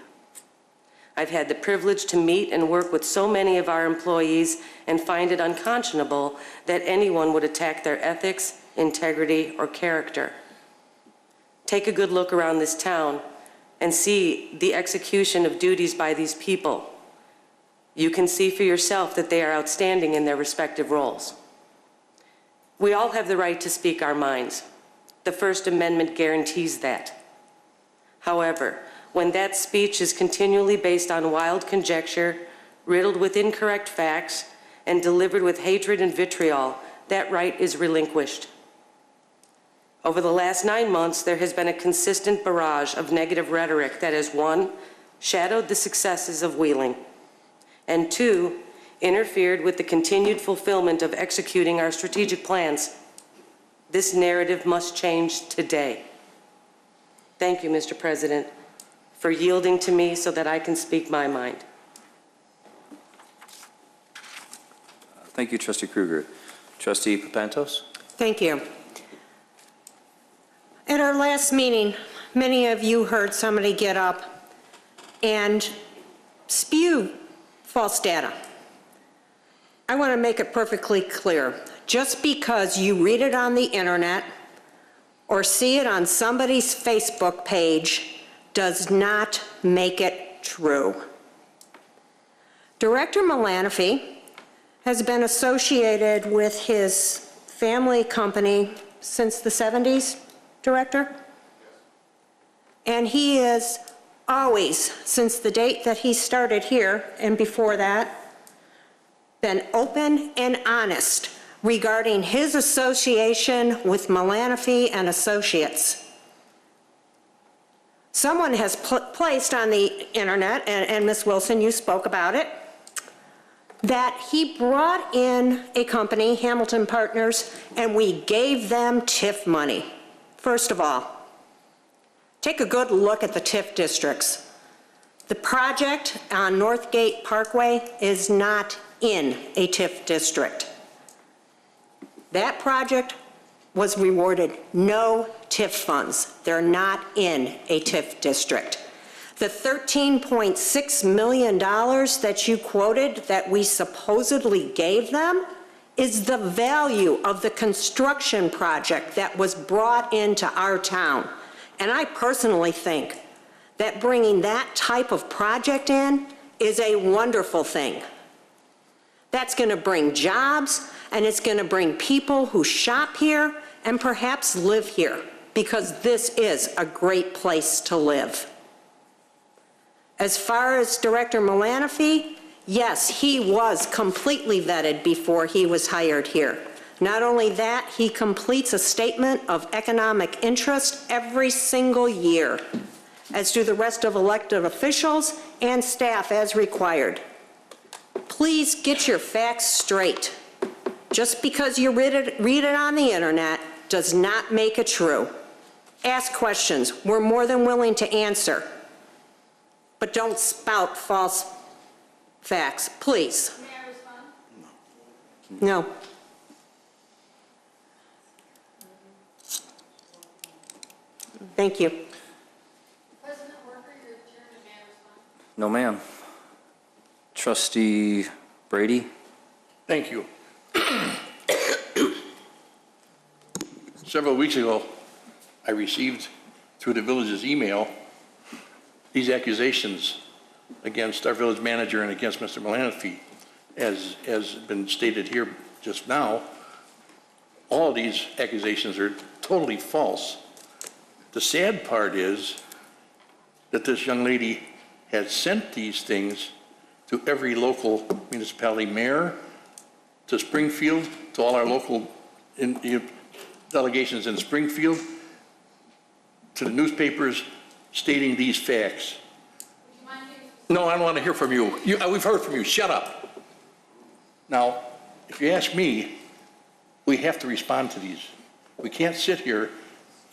I've had the privilege to meet and work with so many of our employees and find it unconscionable that anyone would attack their ethics, integrity, or character. Take a good look around this town and see the execution of duties by these people. You can see for yourself that they are outstanding in their respective roles. We all have the right to speak our minds. The First Amendment guarantees that. However, when that speech is continually based on wild conjecture, riddled with incorrect facts, and delivered with hatred and vitriol, that right is relinquished. Over the last 9 months, there has been a consistent barrage of negative rhetoric that has, 1, shadowed the successes of Wheeling, and 2, interfered with the continued fulfillment of executing our strategic plans. This narrative must change today. Thank you, Mr. President, for yielding to me so that I can speak my mind. Thank you, Trustee Kruger. Trustee Papantos? Thank you. At our last meeting, many of you heard somebody get up and spew false data. I want to make it perfectly clear. Just because you read it on the internet or see it on somebody's Facebook page does not make it true. Director Malanaphy has been associated with his family company since the 70s, Director? And he is always, since the date that he started here and before that, been open and honest regarding his association with Malanaphy and Associates. Someone has placed on the internet, and Ms. Wilson, you spoke about it, that he brought in a company, Hamilton Partners, and we gave them TIF money. First of all, take a good look at the TIF districts. The project on Northgate Parkway is not in a TIF district. That project was rewarded no TIF funds. They're not in a TIF district. The $13.6 million that you quoted that we supposedly gave them is the value of the construction project that was brought into our town. And I personally think that bringing that type of project in is a wonderful thing. That's going to bring jobs, and it's going to bring people who shop here and perhaps live here, because this is a great place to live. As far as Director Malanaphy, yes, he was completely vetted before he was hired here. Not only that, he completes a statement of economic interest every single year, as do the rest of elected officials and staff as required. Please get your facts straight. Just because you read it on the internet does not make it true. Ask questions. We're more than willing to answer. But don't spout false facts, please. May I respond? No. Thank you. President Worker, your turn, and may I respond? No, ma'am. Trustee Brady? Thank you. Several weeks ago, I received through the village's email these accusations against our village manager and against Mr. Malanaphy. As been stated here just now, all these accusations are totally false. The sad part is that this young lady has sent these things to every local municipality mayor, to Springfield, to all our local delegations in Springfield, to the newspapers stating these facts. No, I don't want to hear from you. We've heard from you. Shut up. Now, if you ask me, we have to respond to these. We can't sit here.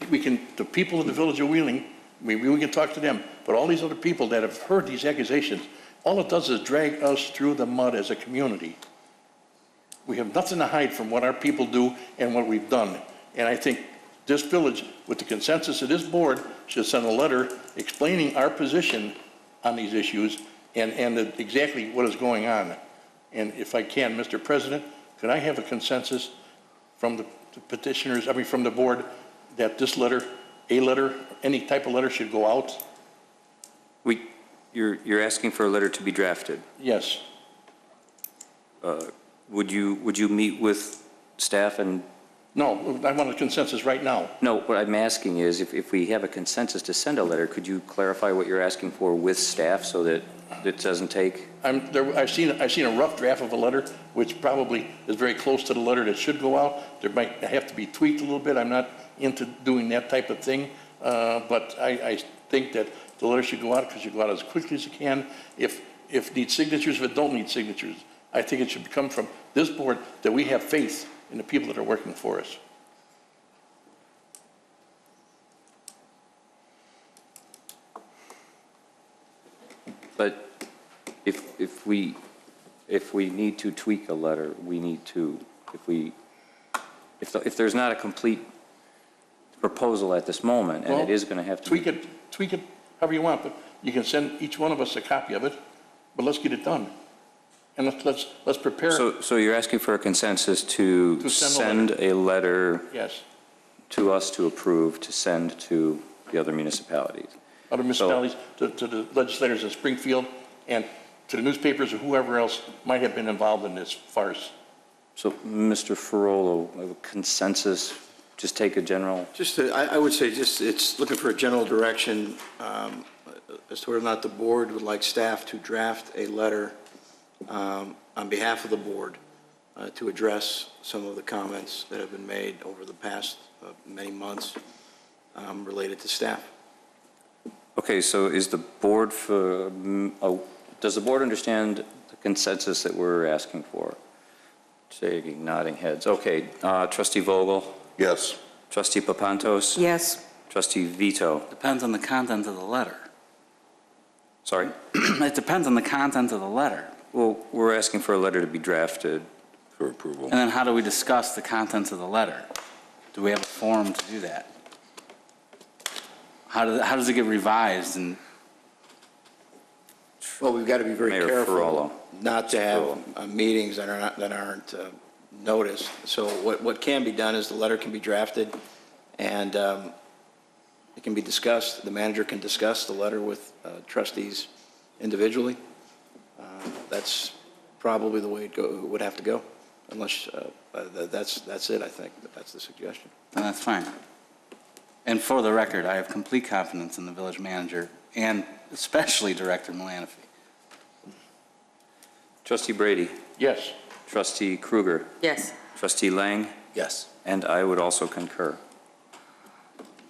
The people in the village of Wheeling, maybe we can talk to them, but all these other people that have heard these accusations, all it does is drag us through the mud as a community. We have nothing to hide from what our people do and what we've done. And I think this village, with the consensus of this board, should send a letter explaining our position on these issues and exactly what is going on. And if I can, Mr. President, could I have a consensus from the petitioners, from the board, that this letter, any type of letter should go out? You're asking for a letter to be drafted? Yes. Would you meet with staff and? No, I want a consensus right now. No, what I'm asking is, if we have a consensus to send a letter, could you clarify what you're asking for with staff so that it doesn't take? I've seen a rough draft of a letter, which probably is very close to the letter that should go out. There might have to be tweaked a little bit. I'm not into doing that type of thing, but I think that the letter should go out because you go out as quickly as you can. If it needs signatures, if it don't need signatures, I think it should come from this board that we have faith in the people that are working for us. But if we need to tweak a letter, we need to, if there's not a complete proposal at this moment, and it is going to have to tweak it however you want, but you can send each one of us a copy of it, but let's get it done. And let's prepare. So you're asking for a consensus to send a letter yes, to us to approve, to send to the other municipalities? Other municipalities, to the legislators in Springfield, and to the newspapers or whoever else might have been involved in this farce. So, Mr. Ferrolo, a consensus, just take a general, I would say it's looking for a general direction as to whether or not the board would like staff to draft a letter on behalf of the board to address some of the comments that have been made over the past many months related to staff. okay, so is the board does the board understand the consensus that we're asking for? Shaking, nodding heads. Okay, Trustee Vogel? Yes. Trustee Papantos? Yes. Trustee Vito? Depends on the content of the letter. Sorry? It depends on the content of the letter. Well, we're asking for a letter to be drafted. For approval. And then how do we discuss the contents of the letter? Do we have a forum to do that? How does it get revised? And Well, we've got to be very Mayor careful Ferrolo. not to have meetings that aren't noticed. So what can be done is the letter can be drafted and it can be discussed. The manager can discuss the letter with trustees individually. That's probably the way it would have to go, unless that's it. I think that's the suggestion. then that's fine. And for the record, I have complete confidence in the village manager and especially Director Malanaphy. Trustee Brady? Yes. Trustee Kruger? Yes. Trustee Lang? Yes. And I would also concur.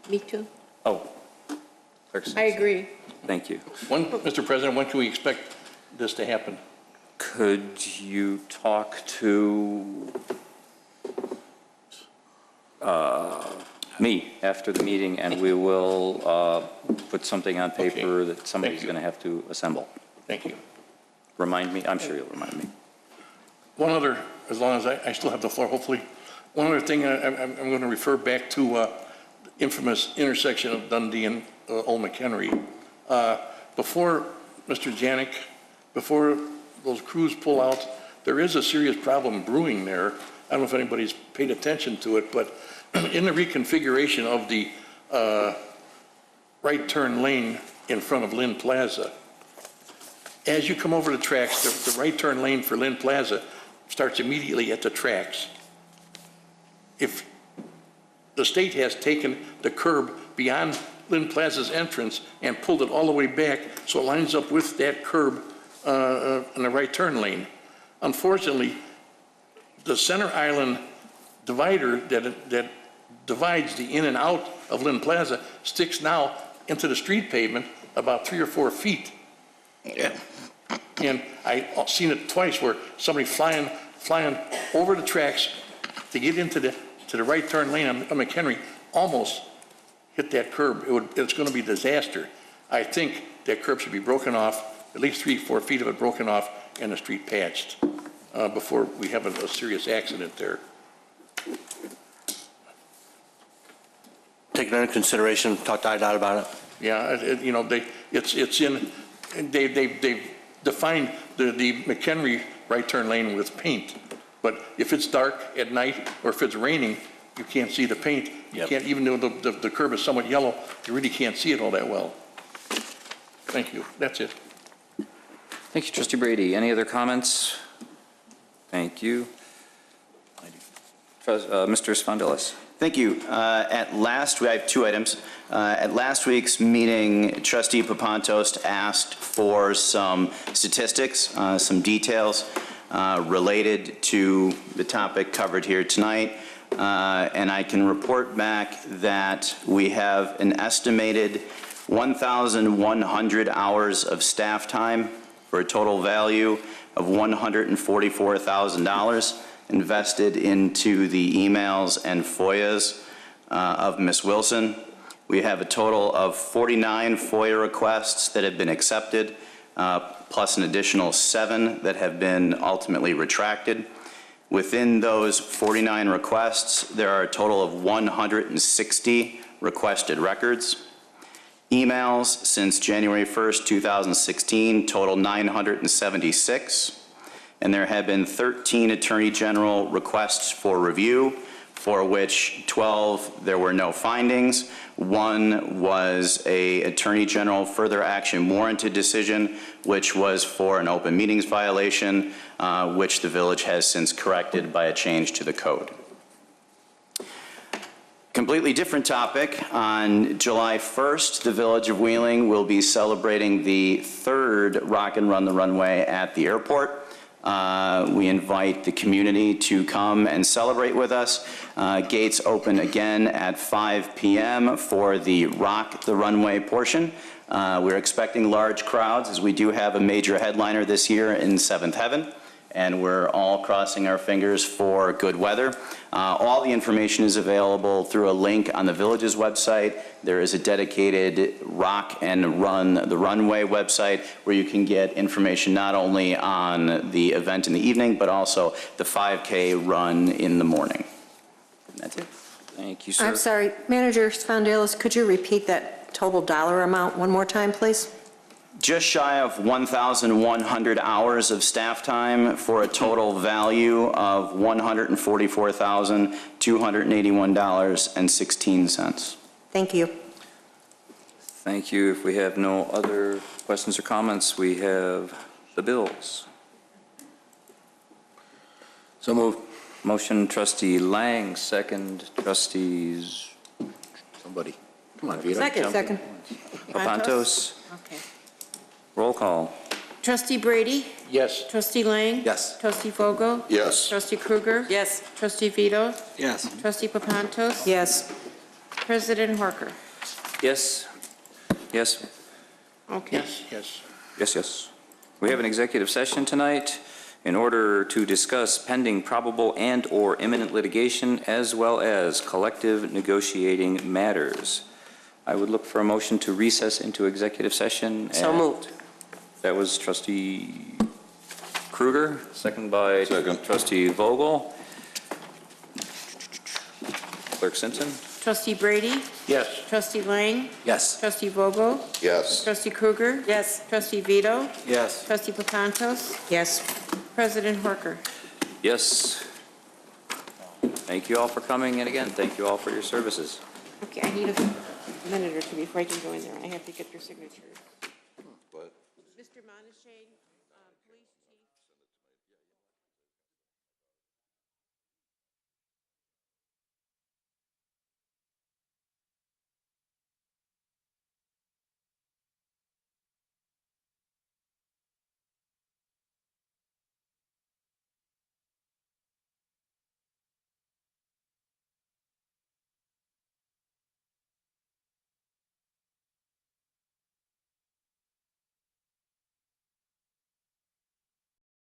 Me too. Oh. Clerk I Simpson. agree. Thank you. Mr. President, when can we expect this to happen? Could you talk to me after the meeting, and we will put something on paper Okay. that somebody's Thank you. going to have to assemble. Thank you. Remind me? I'm sure you'll remind me. One other, as long as I still have the floor, hopefully, one other thing, I'm going to refer back to the infamous intersection of Dundee and Old McHenry. Before Mr. Janik, before those crews pull out, there is a serious problem brewing there. I don't know if anybody's paid attention to it, but in the reconfiguration of the right turn lane in front of Lynn Plaza, as you come over the tracks, the right turn lane for Lynn Plaza starts immediately at the tracks. If the state has taken the curb beyond Lynn Plaza's entrance and pulled it all the way back so it lines up with that curb in the right turn lane. Unfortunately, the center island divider that divides the in and out of Lynn Plaza sticks now into the street pavement about 3 or 4 feet. Yeah. And I've seen it twice where somebody flying over the tracks to get into the right turn lane on McHenry almost hit that curb. It's going to be a disaster. I think that curb should be broken off, at least 3 or 4 feet of it broken off and the street patched before we have a serious accident there. Take it under consideration, talk to IDOT about it. Yeah, they've defined the McHenry right turn lane with paint. But if it's dark at night or if it's raining, you can't see the paint. You can't, even though the curb is somewhat yellow, you really can't see it all that well. Thank you. That's it. Thank you, Trustee Brady. Any other comments? Thank you. Mr. Spondilis. Thank you. I have 2 items. At last week's meeting, Trustee Papantos asked for some statistics, some details related to the topic covered here tonight. And I can report back that we have an estimated 1,100 hours of staff time for a total value of $144,000 invested into the emails and FOIAs of Ms. Wilson. We have a total of 49 FOIA requests that have been accepted, plus an additional 7 that have been ultimately retracted. Within those 49 requests, there are a total of 160 requested records. Emails since January 1st, 2016, total 976. And there have been 13 Attorney General requests for review for which 12, there were no findings. One was a Attorney General further action warranted decision, which was for an open meetings violation, which the village has since corrected by a change to the code. Completely different topic. On July 1st, the Village of Wheeling will be celebrating the third Rock and Run the Runway at the airport. We invite the community to come and celebrate with us. Gates open again at 5 p.m. for the Rock the Runway portion. We're expecting large crowds as we do have a major headliner this year in Seventh Heaven, and we're all crossing our fingers for good weather. All the information is available through a link on the village's website. There is a dedicated Rock and Run the Runway website where you can get information not only on the event in the evening, but also the 5K run in the morning. That's it. Thank you, sir. I'm sorry, Manager Spondelis, could you repeat that total dollar amount one more time, please? Just shy of 1,100 hours of staff time for a total value of $144,281.16. Thank you. Thank you. If we have no other questions or comments, we have the bills. So moved. Motion trustee Lang, second trustees Somebody. Come on, Vito. Second. Papantos. Okay. Roll call. Trustee Brady? Yes. Trustee Lang? Yes. Trustee Vogel? Yes. Trustee Krueger? Yes. Trustee Vito? Yes. Trustee Papantos? Yes. President Horker? Yes. Yes. Okay. Yes. Yes. We have an executive session tonight in order to discuss pending probable and/or imminent litigation as well as collective negotiating matters. I would look for a motion to recess into executive session. So moved. That was trustee Krueger, second by Second. trustee Vogel. Clerk Simpson? Trustee Brady? Yes. Trustee Lang? Yes. Trustee Vogel? Yes. Trustee Krueger? Yes. Trustee Vito? Yes. Trustee Papantos? Yes. President Horker? Yes. Thank you all for coming, and again, thank you all for your services. Okay, I need a minute or two before I can go in there. I have to get your signatures.